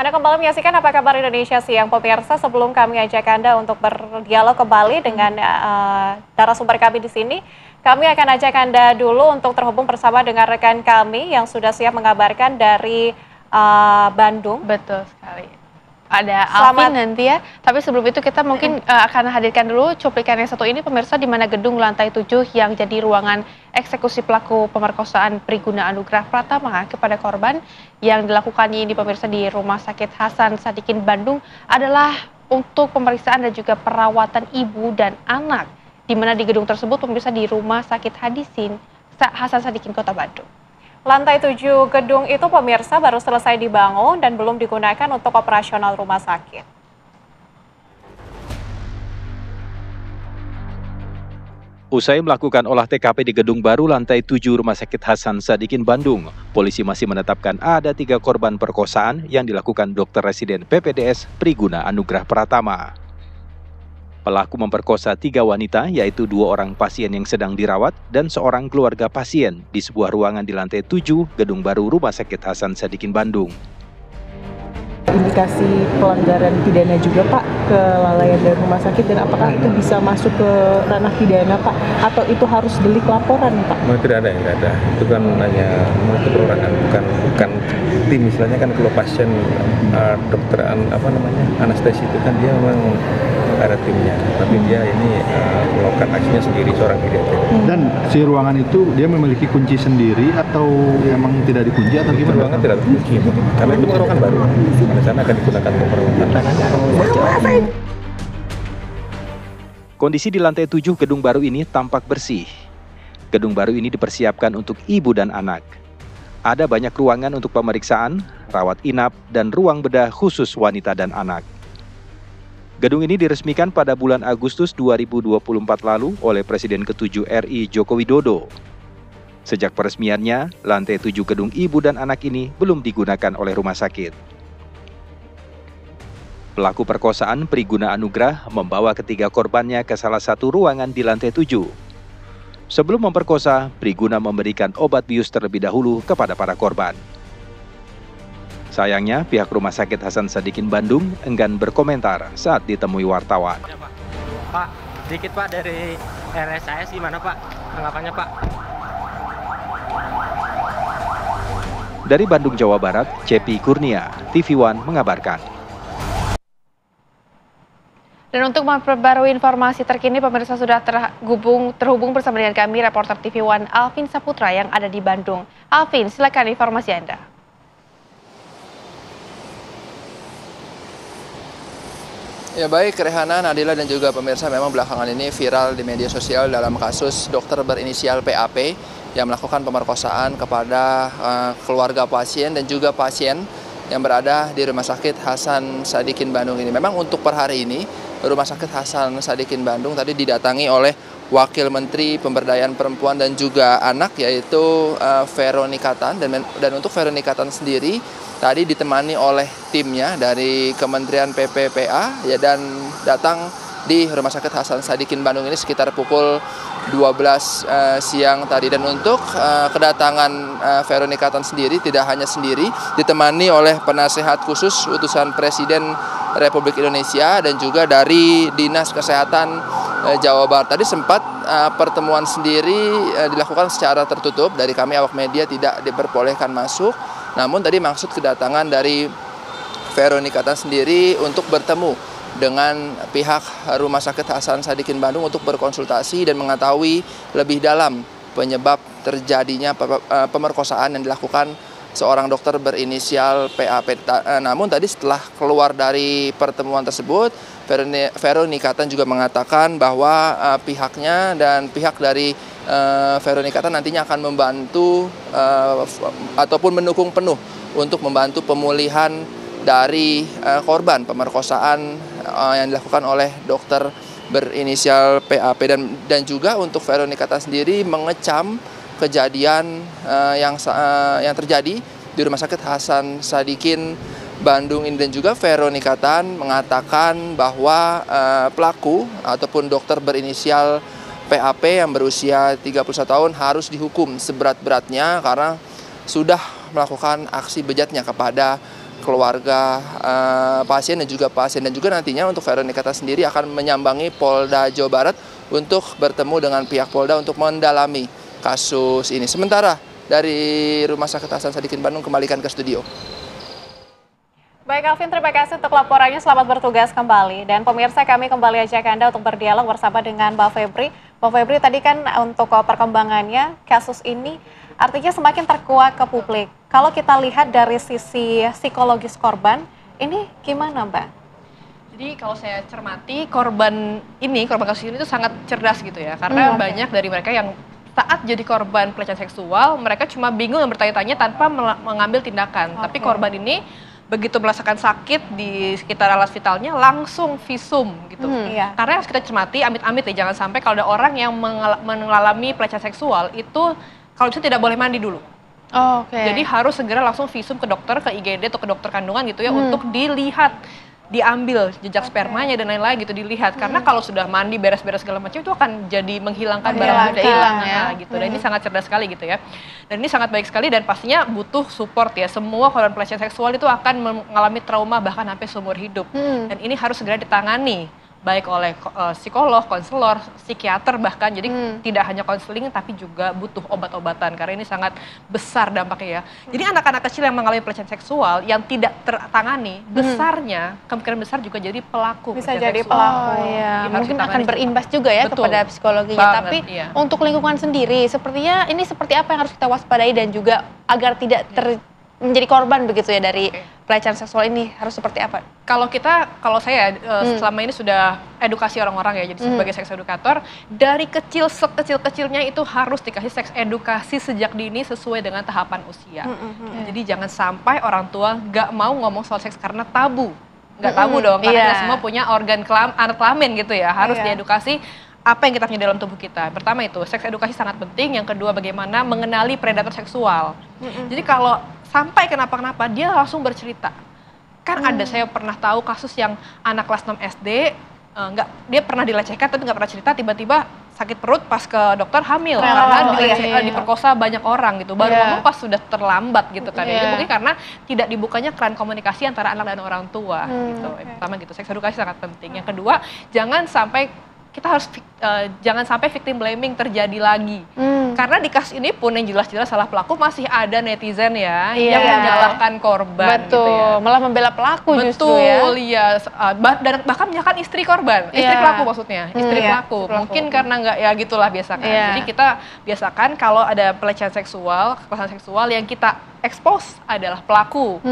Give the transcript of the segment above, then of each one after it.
Anda kembali menyaksikan Apa Kabar Indonesia Siang, pemirsa. Sebelum kami ajak Anda untuk berdialog kembali dengan narasumber kami di sini, kami akan ajak Anda dulu untuk terhubung bersama dengan rekan kami yang sudah siap mengabarkan dari Bandung. Betul sekali. Ada Alvin nanti ya, tapi sebelum itu kita mungkin akan hadirkan dulu cuplikan yang satu ini, pemirsa, di mana gedung lantai 7 yang jadi ruangan eksekusi pelaku pemerkosaan Priguna Anugrah Pratama kepada korban yang dilakukannya ini, pemirsa, di Rumah Sakit Hasan Sadikin Bandung adalah untuk pemeriksaan dan juga perawatan ibu dan anak, di mana di gedung tersebut, pemirsa, di Rumah Sakit Hasan Sadikin Kota Bandung. Lantai 7 gedung itu, pemirsa, baru selesai dibangun dan belum digunakan untuk operasional rumah sakit. Usai melakukan olah TKP di gedung baru lantai 7 Rumah Sakit Hasan Sadikin Bandung, polisi masih menetapkan ada 3 korban perkosaan yang dilakukan dokter residen PPDS Priguna Anugrah Pratama. Pelaku memperkosa 3 wanita, yaitu 2 orang pasien yang sedang dirawat dan seorang keluarga pasien di sebuah ruangan di lantai 7 gedung baru Rumah Sakit Hasan Sadikin Bandung. Indikasi pelanggaran pidana juga, Pak, kelalaian dari rumah sakit, dan apakah itu bisa masuk ke ranah pidana, Pak, atau itu harus delik laporan, Pak? Tidak ada, nggak ada. Itu kan hanya perorangan, bukan tim. Misalnya kan kalau pasien dokter anestesi itu kan dia memang ada timnya, tapi dia ini melakukan aksinya sendiri, seorang diri. Dan si ruangan itu dia memiliki kunci sendiri atau emang tidak dikunci atau gimana? Ruangan tidak dikunci, karena itu ruangan baru. Di sana akan digunakan untuk perawatan. Kondisi di lantai 7 gedung baru ini tampak bersih. Gedung baru ini dipersiapkan untuk ibu dan anak. Ada banyak ruangan untuk pemeriksaan, rawat inap, dan ruang bedah khusus wanita dan anak. Gedung ini diresmikan pada bulan Agustus 2024 lalu oleh Presiden ke-7 RI Joko Widodo. Sejak peresmiannya, lantai 7 gedung ibu dan anak ini belum digunakan oleh rumah sakit. Pelaku perkosaan Priguna Anugrah membawa ketiga korbannya ke salah satu ruangan di lantai 7. Sebelum memperkosa, Priguna memberikan obat bius terlebih dahulu kepada para korban. Sayangnya, pihak Rumah Sakit Hasan Sadikin Bandung enggan berkomentar saat ditemui wartawan. Pak, sedikit Pak dari RSIS gimana Pak? Tanggapannya Pak? Dari Bandung, Jawa Barat, Cepi Kurnia, TV One mengabarkan. Dan untuk memperbarui informasi terkini, pemirsa, sudah terhubung bersama dengan kami reporter TV One Alvin Saputra yang ada di Bandung. Alvin, silakan informasi Anda. Ya baik, Rehana, Nadila, dan juga pemirsa, memang belakangan ini viral di media sosial dalam kasus dokter berinisial PAP yang melakukan pemerkosaan kepada keluarga pasien dan juga pasien yang berada di Rumah Sakit Hasan Sadikin Bandung ini. Memang untuk per hari ini, Rumah Sakit Hasan Sadikin Bandung tadi didatangi oleh Wakil Menteri Pemberdayaan Perempuan dan juga Anak, yaitu Veronika Tan. Dan untuk Veronika Tan sendiri tadi ditemani oleh timnya dari Kementerian PPPA ya, dan datang di Rumah Sakit Hasan Sadikin Bandung ini sekitar pukul 12 siang tadi. Dan untuk kedatangan Veronika Tan sendiri tidak hanya sendiri, ditemani oleh penasehat khusus utusan Presiden Republik Indonesia dan juga dari Dinas Kesehatan Jawa Barat. Tadi sempat pertemuan sendiri dilakukan secara tertutup, dari kami awak media tidak diperbolehkan masuk. Namun tadi maksud kedatangan dari Veronika Tan sendiri untuk bertemu dengan pihak Rumah Sakit Hasan Sadikin Bandung untuk berkonsultasi dan mengetahui lebih dalam penyebab terjadinya pemerkosaan yang dilakukan seorang dokter berinisial PAP. Namun tadi setelah keluar dari pertemuan tersebut, Veronika Tan juga mengatakan bahwa pihaknya dan pihak dari Veronika Tan nantinya akan membantu ataupun mendukung penuh untuk membantu pemulihan dari korban pemerkosaan yang dilakukan oleh dokter berinisial PAP. Dan juga untuk Veronika Tan sendiri mengecam kejadian yang terjadi di Rumah Sakit Hasan Sadikin Bandung ini. Dan juga Veronika Tan mengatakan bahwa pelaku ataupun dokter berinisial PAP yang berusia 31 tahun harus dihukum seberat-beratnya karena sudah melakukan aksi bejatnya kepada keluarga pasien dan juga nantinya untuk Veronicata sendiri akan menyambangi Polda Jawa Barat untuk bertemu dengan pihak Polda untuk mendalami kasus ini. Sementara dari Rumah Sakit Hasan Sadikin Bandung kembalikan ke studio. Baik Alvin, terima kasih untuk laporannya, selamat bertugas kembali. Dan pemirsa, kami kembali ajak Anda untuk berdialog bersama dengan Mbak Febri. Mbak Febri, tadi kan untuk perkembangannya kasus ini artinya semakin terkuak ke publik. Kalau kita lihat dari sisi psikologis korban, ini gimana Mbak? Jadi kalau saya cermati, korban kasus ini itu sangat cerdas gitu ya. Karena banyak dari mereka yang saat jadi korban pelecehan seksual, mereka cuma bingung dan bertanya-tanya tanpa mengambil tindakan. Tapi korban ini begitu merasakan sakit di sekitar alas vitalnya langsung visum gitu. Karena harus kita cermati, amit-amit ya, jangan sampai kalau ada orang yang mengalami pelecehan seksual itu kalau bisa tidak boleh mandi dulu. Jadi harus segera langsung visum ke dokter, ke IGD atau ke dokter kandungan gitu ya untuk dilihat, diambil jejak spermanya dan lain-lain gitu dilihat. Karena kalau sudah mandi beres-beres segala macam itu akan jadi menghilangkan barang yang sudah hilang ya gitu. Dan ini sangat cerdas sekali gitu ya. Dan ini sangat baik sekali dan pastinya butuh support ya. Semua korban pelecehan seksual itu akan mengalami trauma bahkan sampai seumur hidup. Dan ini harus segera ditangani baik oleh psikolog, konselor, psikiater bahkan. Jadi tidak hanya konseling tapi juga butuh obat-obatan karena ini sangat besar dampaknya ya. Jadi anak-anak kecil yang mengalami pelecehan seksual yang tidak tertangani, besarnya kemungkinan besar juga jadi pelaku. Bisa jadi pelaku. Mungkin akan berimbas juga ya kepada psikologinya. Tapi untuk lingkungan sendiri, sepertinya ini seperti apa yang harus kita waspadai dan juga agar tidak menjadi korban begitu ya dari pelecehan seksual ini, harus seperti apa? Kalau saya selama ini sudah edukasi orang-orang ya, jadi sebagai seks edukator, dari sekecil-kecilnya itu harus dikasih seks edukasi sejak dini sesuai dengan tahapan usia. Jadi jangan sampai orang tua nggak mau ngomong soal seks karena tabu. Nggak tabu dong, karena kita semua punya organ alat kelamin gitu ya, harus diedukasi apa yang kita punya dalam tubuh kita. Pertama itu, seks edukasi sangat penting. Yang kedua, bagaimana mengenali predator seksual. Jadi kalau sampai kenapa-kenapa, dia langsung bercerita. Kan ada, saya pernah tahu kasus yang anak kelas 6 SD, dia pernah dilecehkan tapi nggak pernah cerita, tiba-tiba sakit perut pas ke dokter hamil. Karena diperkosa banyak orang gitu. Baru ngomong pas sudah terlambat gitu kan. Jadi mungkin karena tidak dibukanya keran komunikasi antara anak dan orang tua. Gitu. Pertama gitu, seks edukasi sangat penting. Yang kedua, jangan sampai jangan sampai victim blaming terjadi lagi. Karena di kasus ini pun yang jelas-jelas salah pelaku masih ada netizen ya yang menyalahkan korban. Betul, gitu ya. Malah membela pelaku justru ya. Betul, iya. Dan bahkan menyalahkan istri korban, istri pelaku maksudnya, istri pelaku. Mungkin karena nggak ya gitulah biasakan. Jadi kita biasakan kalau ada pelecehan seksual, kekerasan seksual yang kita expose adalah pelaku,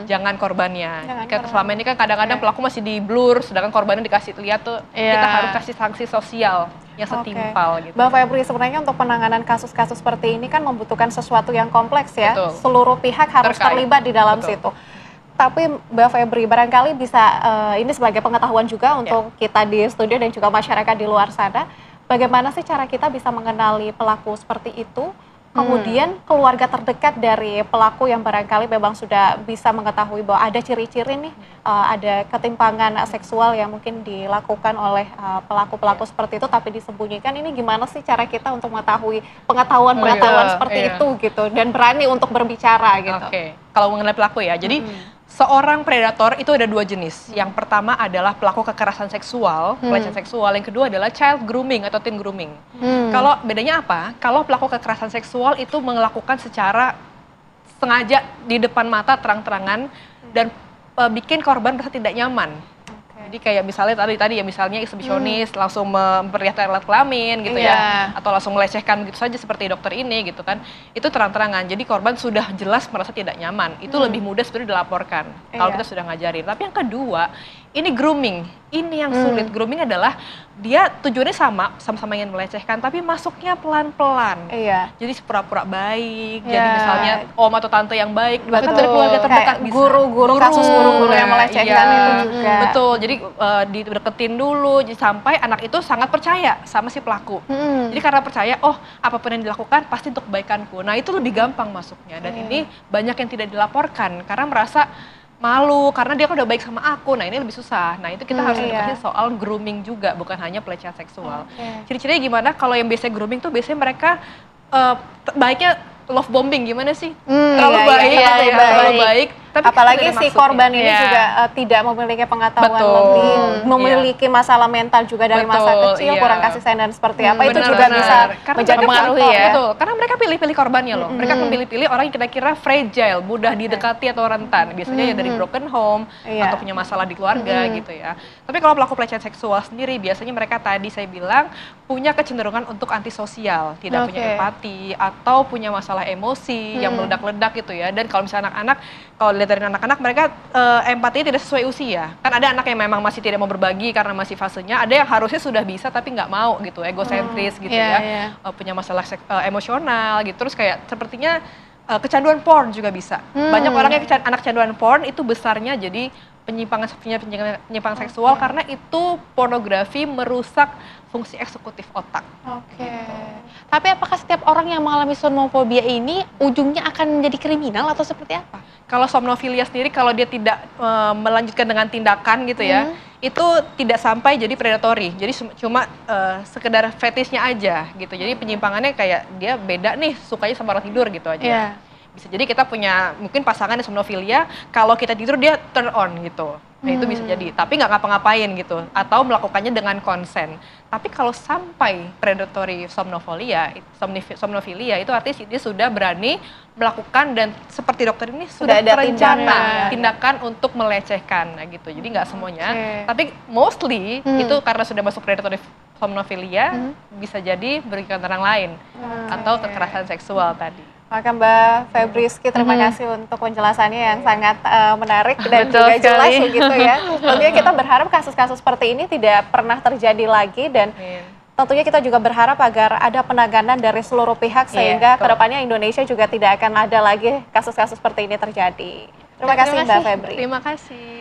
jangan korbannya. Selama ini kan kadang-kadang pelaku masih di blur, sedangkan korbannya dikasih lihat tuh, kita harus kasih sanksi sosial yang setimpal gitu. Mbak Febri, sebenarnya untuk penanganan kasus-kasus seperti ini kan membutuhkan sesuatu yang kompleks ya. Seluruh pihak harus terlibat di dalam situ. Tapi Mbak Febri, barangkali bisa ini sebagai pengetahuan juga untuk kita di studio dan juga masyarakat di luar sana, bagaimana sih cara kita bisa mengenali pelaku seperti itu? Kemudian keluarga terdekat dari pelaku yang barangkali memang sudah bisa mengetahui bahwa ada ciri-ciri nih, ada ketimpangan seksual yang mungkin dilakukan oleh pelaku-pelaku seperti itu tapi disembunyikan. Ini gimana sih cara kita untuk mengetahui pengetahuan seperti itu gitu dan berani untuk berbicara gitu. Kalau mengenai pelaku ya, jadi seorang predator itu ada dua jenis. Yang pertama adalah pelaku kekerasan seksual, pelecehan seksual. Yang kedua adalah child grooming atau teen grooming. Kalau bedanya apa? Kalau pelaku kekerasan seksual itu melakukan secara sengaja di depan mata terang-terangan dan bikin korban merasa tidak nyaman. Jadi kayak misalnya tadi ya misalnya eksibisionis langsung memperlihatkan alat kelamin gitu ya, atau langsung melecehkan gitu saja seperti dokter ini gitu kan, itu terang-terangan. Jadi korban sudah jelas merasa tidak nyaman, itu lebih mudah sebenarnya dilaporkan kalau kita sudah ngajarin. Tapi yang kedua, ini grooming, ini yang sulit. Grooming adalah dia tujuannya sama-sama ingin melecehkan, tapi masuknya pelan-pelan. Jadi pura-pura baik, jadi misalnya om atau tante yang baik, bahkan dari keluarga terdekat, guru-guru, kasus guru-guru yang melecehkan itu juga. Betul, jadi dideketin dulu, sampai anak itu sangat percaya sama si pelaku. Jadi karena percaya, oh apapun yang dilakukan pasti untuk kebaikanku. Nah itu lebih gampang masuknya, dan ini banyak yang tidak dilaporkan karena merasa malu karena dia kan udah baik sama aku. Nah ini lebih susah. Nah itu kita harus edukasi soal grooming juga, bukan hanya pelecehan seksual. Ciri-cirinya gimana? Kalau yang biasanya grooming tuh biasanya mereka baiknya love bombing, gimana sih? Terlalu baik, terlalu baik. Tapi apalagi si maksudnya. korban ini Iya. juga tidak memiliki pengetahuan Betul. lebih, memiliki masalah mental juga dari masa Betul, kecil, iya. kurang kasih sayang dan seperti apa, itu Benar, juga benar. bisa Karena menjadi mempengaruhi faktor ya. Betul, karena mereka pilih-pilih korbannya loh. Mereka memilih-pilih orang yang kira-kira fragile, mudah didekati atau rentan. Biasanya ya dari broken home Iya. atau punya masalah di keluarga gitu ya. Tapi kalau pelaku pelecehan seksual sendiri biasanya mereka tadi saya bilang punya kecenderungan untuk antisosial, tidak punya empati atau punya masalah emosi yang meledak-ledak gitu ya. Dan kalau misalnya anak-anak, kalau lihat dari anak-anak mereka empatinya tidak sesuai usia. Kan ada anak yang memang masih tidak mau berbagi karena masih fasenya, ada yang harusnya sudah bisa tapi nggak mau gitu, egosentris gitu ya. Punya masalah emosional gitu. Terus kayak sepertinya kecanduan porn juga bisa. Banyak orang yang anak kecanduan porn itu besarnya jadi penyimpangan seksual karena itu pornografi merusak fungsi eksekutif otak. Tapi apakah setiap orang yang mengalami somnofobia ini ujungnya akan menjadi kriminal atau seperti apa? Kalau somnofilia sendiri kalau dia tidak melanjutkan dengan tindakan gitu ya, itu tidak sampai jadi predatory. Jadi cuma sekedar fetishnya aja gitu. Jadi penyimpangannya kayak dia beda nih, sukanya sama orang tidur gitu aja. Bisa jadi kita punya mungkin pasangan yang somnofilia, kalau kita tidur dia turn on gitu. Nah itu bisa jadi, tapi nggak ngapa-ngapain gitu, atau melakukannya dengan konsen. Tapi kalau sampai predatory somnofilia itu artinya dia sudah berani melakukan dan seperti dokter ini sudah ada terencana tindakan untuk melecehkan gitu. Jadi nggak semuanya, tapi mostly itu karena sudah masuk predatory somnofilia bisa jadi merugikan orang lain atau kekerasan seksual tadi. Maka Mbak Febriski, terima kasih untuk penjelasannya yang sangat menarik dan Betul juga jelas sekali. begitu ya. Tentunya kita berharap kasus-kasus seperti ini tidak pernah terjadi lagi dan tentunya kita juga berharap agar ada penanganan dari seluruh pihak sehingga kedepannya Indonesia juga tidak akan ada lagi kasus-kasus seperti ini terjadi. Terima kasih Mbak Febri. Terima kasih.